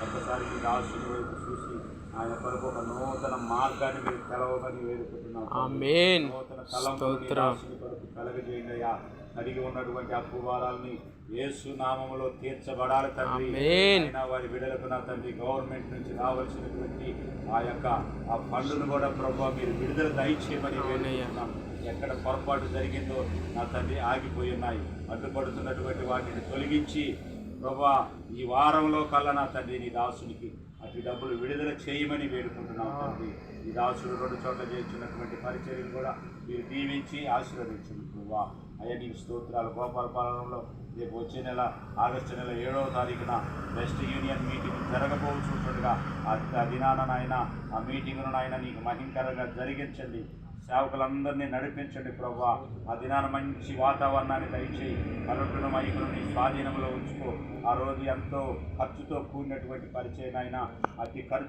ఒక్కసారి మీ దాసుని వైపు చూసి ఆయన కొరకు ఒక నూతన మార్గాన్ని మీరు తెలవమని వేడుకుంటున్నాం. ఆమేన్. నూతన తలంపులు మీ దాసుని కొరకు కలగజేయండి అయ్యా. కలిగి ఉన్నటువంటి అప్పువారాలని యేసు నామములో తీర్చబడాలి తండ్రి. ఆమేన్. అయినా వారి బిడ్డలకు నా తండ్రి గవర్నమెంట్ నుంచి రావాల్సినటువంటి ఆ ఫండ్ను కూడా ప్రభావ మీరు విడుదల దయచేయమని వేడుకుంటున్నాం. ఎక్కడ పొరపాటు జరిగిందో నా తండ్రి ఆగిపోయి ఉన్నాయి. అడ్డుపడుతున్నటువంటి వాటిని తొలగించి ప్రభా ఈ వారంలో కల్లా నా తండ్రి నీ దాసునికి అటు డబ్బులు విడుదల చేయమని వేడుకుంటున్నాం తండ్రి. ఈ దాసుడు 2 చోట్ల చేస్తున్నటువంటి పరిచర్యలు కూడా మీరు దీవించి ఆశీర్వదించండి ప్రభా. అయ్యా నీకు స్తోత్రాలు. గోపాలపాలెంలో రేపు వచ్చే నెల ఆగస్టు నెల 7వ తారీఖున వెస్ట్ యూనియన్ మీటింగ్ జరగబోతుండగా ఆ దినాన నాయన ఆ మీటింగ్ను నాయన నీకు మహింకరంగా జరిగించండి. సేవకులందరినీ నడిపించండి ప్రభా. ఆ దినాన మంచి వాతావరణాన్ని దయచేయి. కలుంటున్న మైకులను నీ స్వాధీనంలో ఉంచుకో. ఆ రోజు ఎంతో ఖర్చుతో కూడినటువంటి పరిచయం అయినా అతి ఖర్చు